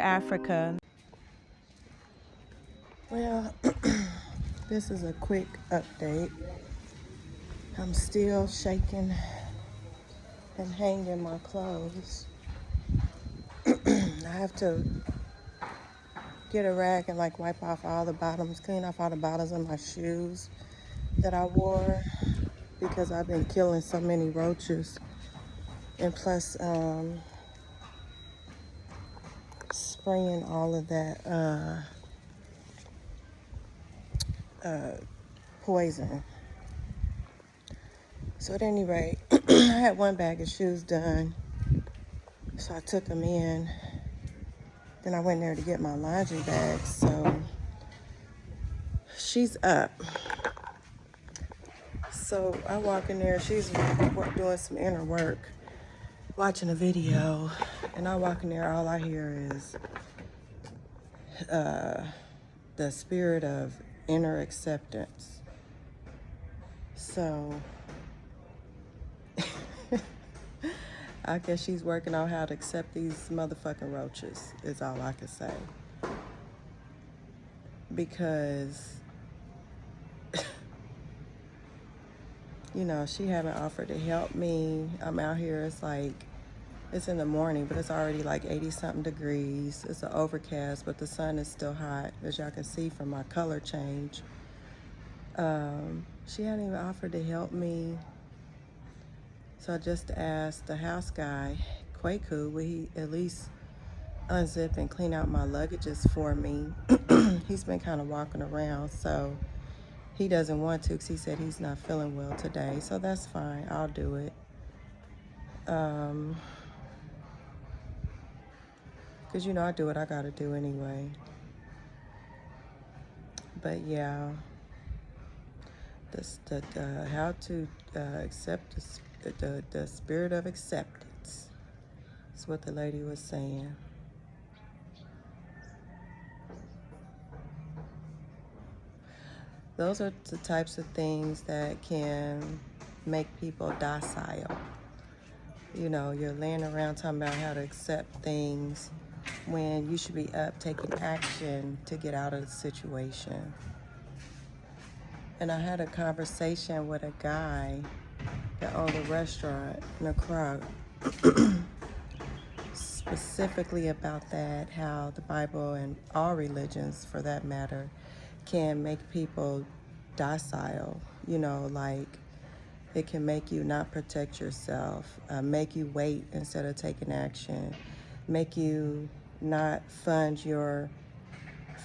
Africa. Well, this is a quick update. I'm still shaking and hanging my clothes. I have to get a rag and wipe off all the bottoms, clean off all the bottoms of my shoes that I wore because I've been killing so many roaches. And plus, spraying all of that poison. So at any rate, I had one bag of shoes done. So I took them in. Then I went there to get my laundry bag. So she's up. So I walk in there. She's doing some inner work, watching a video. And I walk in there. All I hear is the spirit of inner acceptance. So I guess she's working on how to accept these motherfucking roaches, is all I can say. Because, she haven't offered to help me. I'm out here, it's in the morning, but it's already 80-something degrees. It's an overcast, but the sun is still hot, as y'all can see from my color change. She hadn't even offered to help me. So I just asked the house guy, Kwaku, will he at least unzip and clean out my luggages for me? He's been kind of walking around, so he doesn't want to because he said he's not feeling well today. So that's fine. I'll do it. Because, I do what I got to do anyway. But, yeah, how to accept the spirit of acceptance. That's what the lady was saying. Those are the types of things that can make people docile. You're laying around talking about how to accept things when you should be up taking action to get out of the situation. And I had a conversation with a guy that owned a restaurant in Accra, specifically about that, how the Bible and all religions, for that matter, can make people docile. It can make you not protect yourself, make you wait instead of taking action, make you not fund your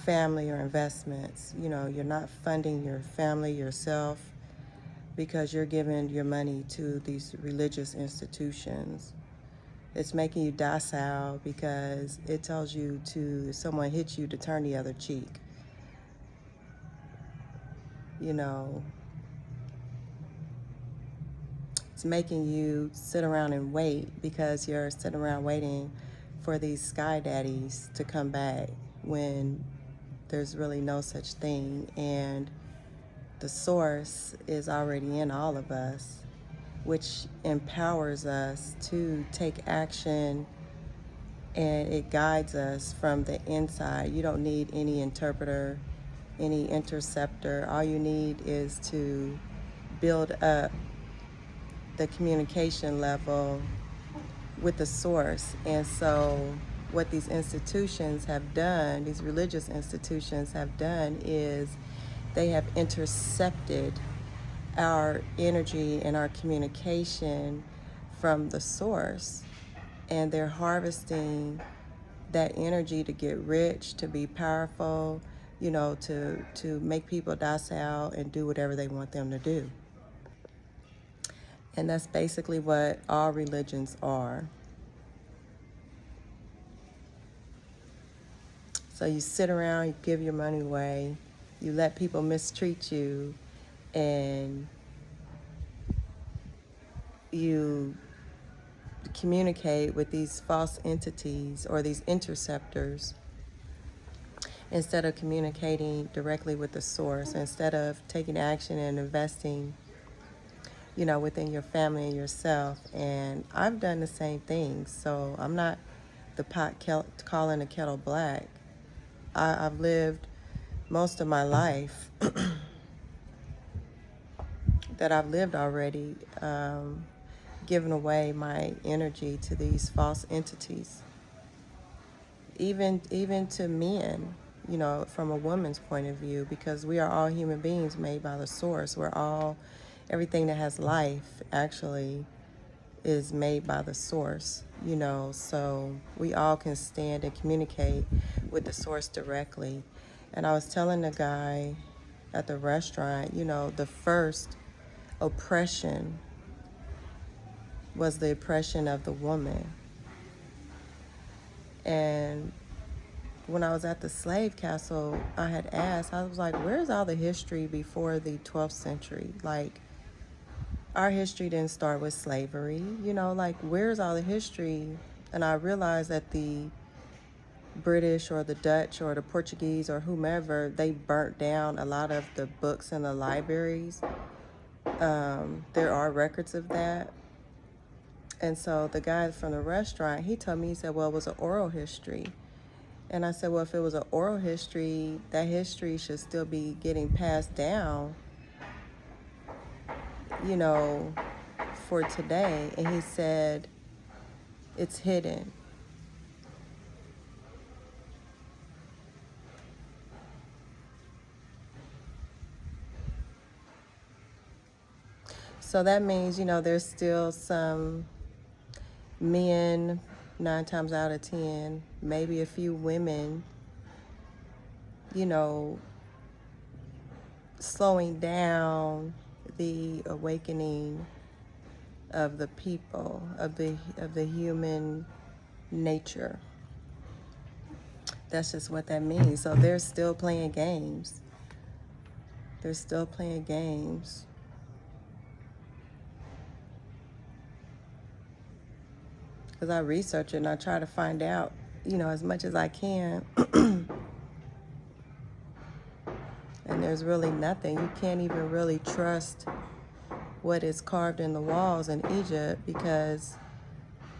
family or investments. You're not funding your family, yourself, because you're giving your money to these religious institutions. It's making you docile because it tells you if someone hits you, to turn the other cheek. It's making you sit around and wait because you're sitting around waiting for these sky daddies to come back when there's really no such thing. And the source is already in all of us, which empowers us to take action, and it guides us from the inside. You don't need any interpreter, any interceptor. All you need is to build up the communication level with the source. And so what these institutions have done, these religious institutions have done, is they have intercepted our energy and our communication from the source. And they're harvesting that energy to get rich, to be powerful, to make people docile and do whatever they want them to do. And that's basically what all religions are. So you sit around, you give your money away, you let people mistreat you, and you communicate with these false entities or these interceptors instead of communicating directly with the source, instead of taking action and investing within your family and yourself. And I've done the same thing. So I'm not the calling the kettle black. I've lived most of my life that I've lived already, giving away my energy to these false entities, even to men, from a woman's point of view, because we are all human beings made by the source. Everything that has life actually is made by the source, so we all can stand and communicate with the source directly. And I was telling the guy at the restaurant, the first oppression was the oppression of the woman. And when I was at the slave castle, I had asked, I was like, where's all the history before the 12th century? Like, our history didn't start with slavery, like, where's all the history? And I realized that the British or the Dutch or the Portuguese or whomever, they burnt down a lot of the books in the libraries. There are records of that. And so the guy from the restaurant, he told me, he said, well, it was an oral history. And I said, well, if it was an oral history, that history should still be getting passed down, for today. And he said, it's hidden. So that means, there's still some men, 9 times out of 10, maybe a few women, slowing down the awakening of the people, of the human nature. That's just what that means. So they're still playing games. They're still playing games. Because I research it and I try to find out, as much as I can. And there's really nothing. You can't even really trust what is carved in the walls in Egypt because,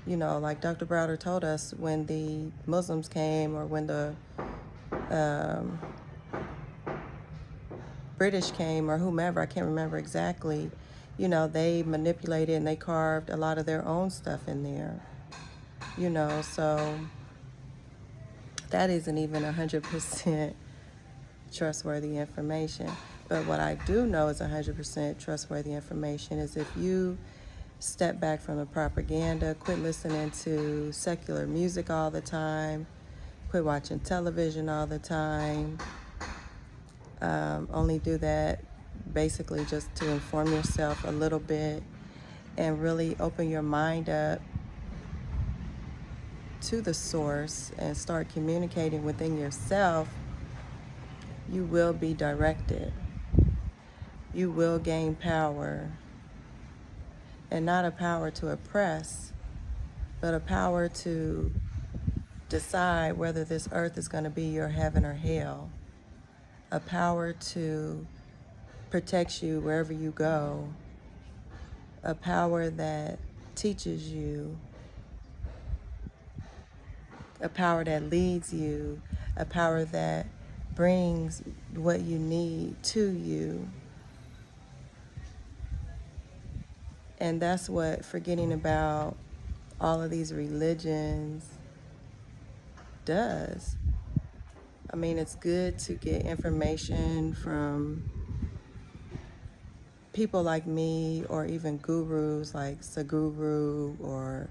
like Dr. Browder told us, when the Muslims came or when the British came or whomever, I can't remember exactly, they manipulated and they carved a lot of their own stuff in there, so that isn't even 100% trustworthy information. But what I do know is 100% trustworthy information is if you step back from the propaganda, quit listening to secular music all the time, quit watching television all the time, only do that basically just to inform yourself a little bit and really open your mind up to the source and start communicating within yourself, you will be directed. You will gain power, and not a power to oppress, but a power to decide whether this earth is going to be your heaven or hell, a power to protect you wherever you go, a power that teaches you, a power that leads you, a power that brings what you need to you. And that's what forgetting about all of these religions does. I mean, it's good to get information from people like me or even gurus like Saguru or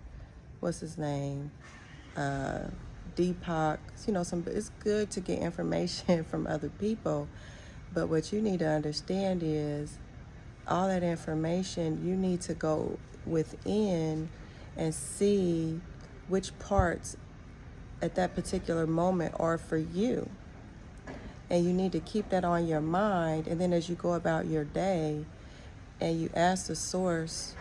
what's his name, Deepak. It's good to get information from other people, but what you need to understand is all that information, you need to go within and see which parts at that particular moment are for you. And you need to keep that on your mind. And then as you go about your day and you ask the source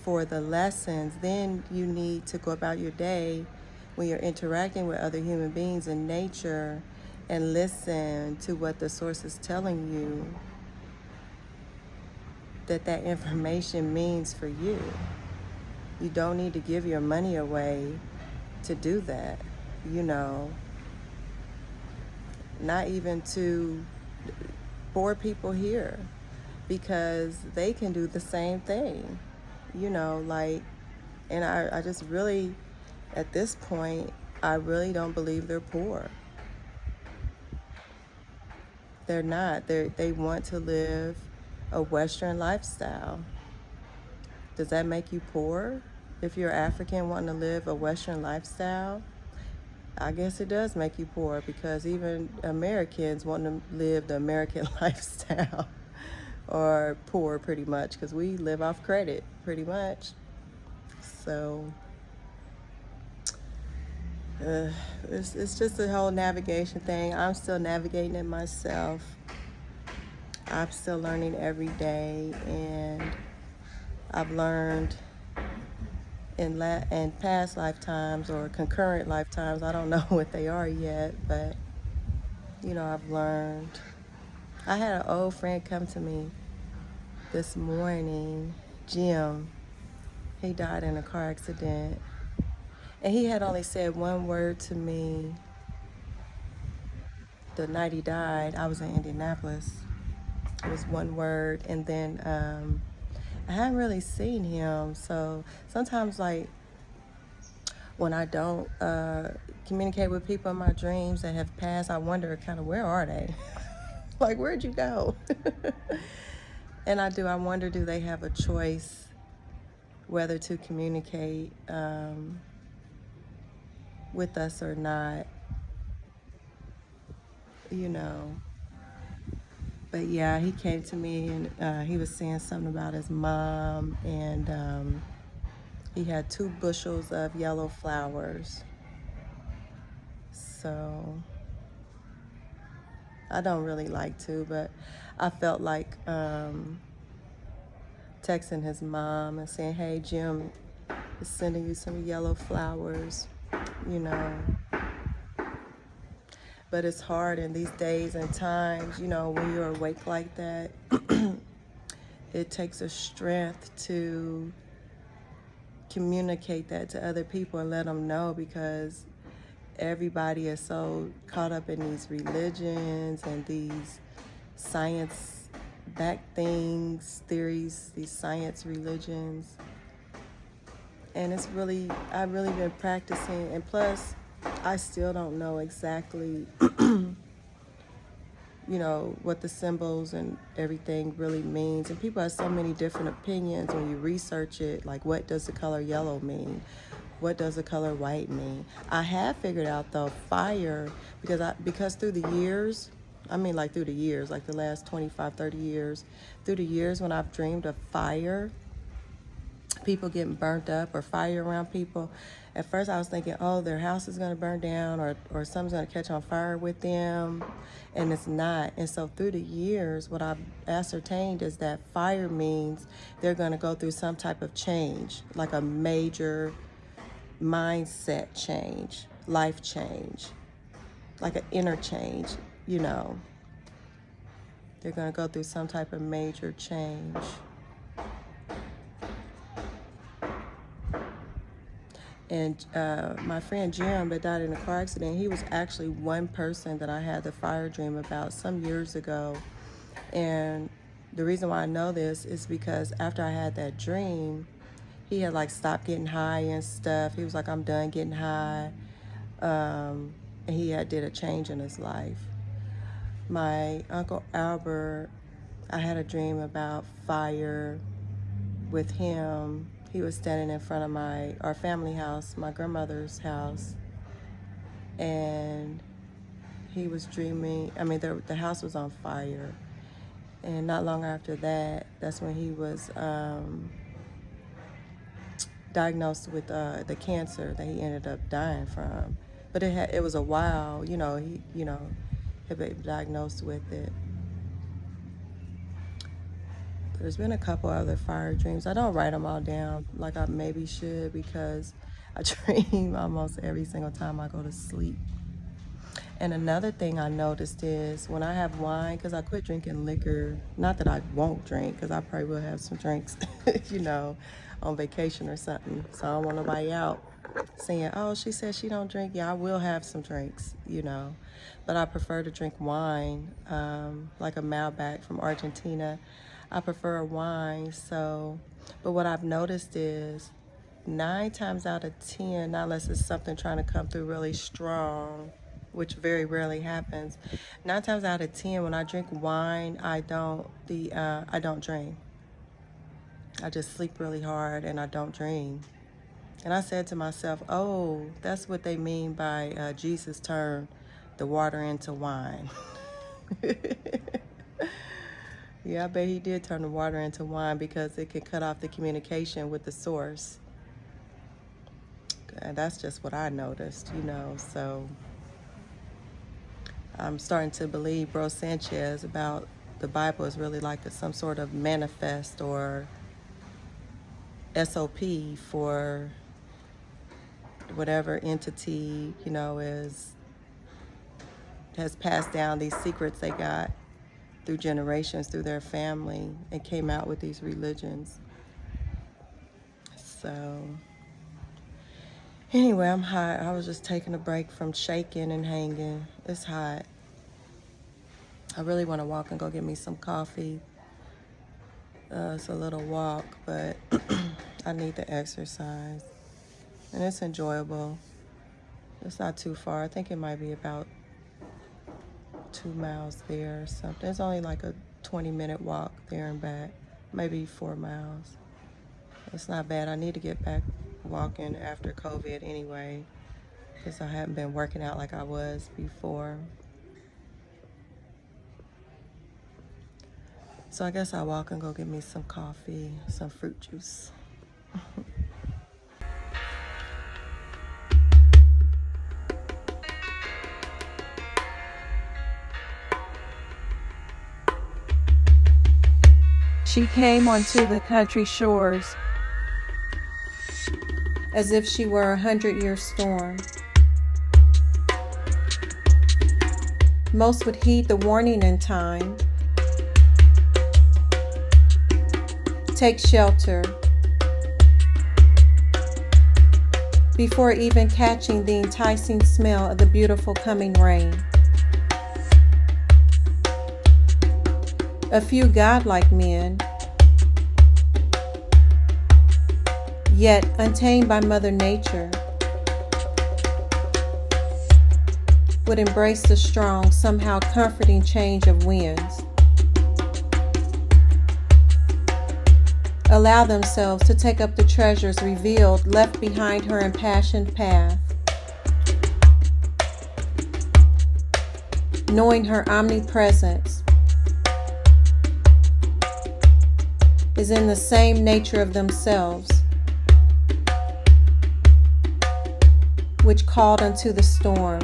for the lessons, then you need to go about your day when you're interacting with other human beings in nature and listen to what the source is telling you that information means for you. You don't need to give your money away to do that, you know, not even to poor people here, because they can do the same thing, you know, like, and I just really, at this point, I really don't believe they're poor. They're not. They want to live a Western lifestyle. Does that make you poor? If you're African wanting to live a Western lifestyle, I guess it does make you poor, because even Americans want to live the American lifestyle or poor pretty much, because we live off credit pretty much. So uh, it's just a whole navigation thing. I'm still navigating it myself. I'm still learning every day, and I've learned in past lifetimes or concurrent lifetimes. I don't know what they are yet, but you know, I've learned. I had an old friend come to me this morning, Jim. He died in a car accident, and he had only said one word to me the night he died. I was in Indianapolis. It was one word, and then I hadn't really seen him. So sometimes, like, when I don't communicate with people in my dreams that have passed, I wonder kind of, where are they? Like, where'd you go? And I wonder, do they have a choice whether to communicate with us or not, you know? But yeah, he came to me, and he was saying something about his mom, and he had 2 bushels of yellow flowers. So I don't really like to, but I felt like texting his mom and saying, hey, Jim is sending you some yellow flowers, you know. But it's hard in these days and times, you know, when you're awake like that. It takes a strength to communicate that to other people and let them know, because everybody is so caught up in these religions and these science backed things, theories, these science religions. And I've really been practicing, and plus I still don't know exactly you know, what the symbols and everything really means. And people have so many different opinions when you research it. Like, what does the color yellow mean? What does the color white mean? I have figured out, though, fire, because through the years, I mean, like through the years, like the last 25, 30 years, through the years when I've dreamed of fire, people getting burnt up or fire around people. At first I was thinking, oh, their house is going to burn down, or something's going to catch on fire with them, and it's not. And so through the years, what I've ascertained is that fire means they're going to go through some type of change, like a major mindset change, life change, like an inner change, you know. They're going to go through some type of major change. And my friend Jim that died in a car accident, he was actually one person that I had the fire dream about some years ago. And the reason why I know this is because after I had that dream, he had like stopped getting high and stuff. He was like, I'm done getting high. And he did a change in his life. My Uncle Albert, I had a dream about fire with him. He was standing in front of our family house, my grandmother's house, and he was dreaming. I mean, the house was on fire, and not long after that, that's when he was diagnosed with the cancer that he ended up dying from. But it was a while, you know. He had been diagnosed with it. There's been a couple other fire dreams. I don't write them all down like I maybe should, because I dream almost every single time I go to sleep. And another thing I noticed is when I have wine, because I quit drinking liquor, not that I won't drink, because I probably will have some drinks, you know, on vacation or something. So I don't want nobody out. saying, oh, she says she don't drink. Yeah, I will have some drinks, but I prefer to drink wine, like a Malbec from Argentina. I prefer a wine. So, but what I've noticed is 9 times out of 10, not unless it's something trying to come through really strong, which very rarely happens. 9 times out of 10, when I drink wine, I don't drink. I just sleep really hard and I don't dream. And I said to myself, oh, that's what they mean by Jesus turned the water into wine. Yeah, I bet he did turn the water into wine because it can cut off the communication with the source. And that's just what I noticed, So I'm starting to believe Bro Sanchez about the Bible is really like some sort of manifest or SOP for whatever entity, has passed down these secrets they got through generations, through their family, and came out with these religions. So anyway, I'm hot. I was just taking a break from shaking and hanging. It's hot. I really want to walk and go get me some coffee. It's a little walk, but I need the exercise. And it's enjoyable. It's not too far. I think it might be about 2 miles there or something. It's only like a 20-minute walk there and back, maybe 4 miles. It's not bad. I need to get back walking after COVID anyway, because I haven't been working out like I was before. So I guess I'll walk and go get me some coffee, some fruit juice. She came onto the country shores as if she were a 100-year storm. Most would heed the warning in time, take shelter before even catching the enticing smell of the beautiful coming rain. A few godlike men, yet untamed by Mother Nature, would embrace the strong, somehow comforting change of winds, allow themselves to take up the treasures revealed, left behind her impassioned path, knowing her omnipresence is in the same nature of themselves, which called unto the storm.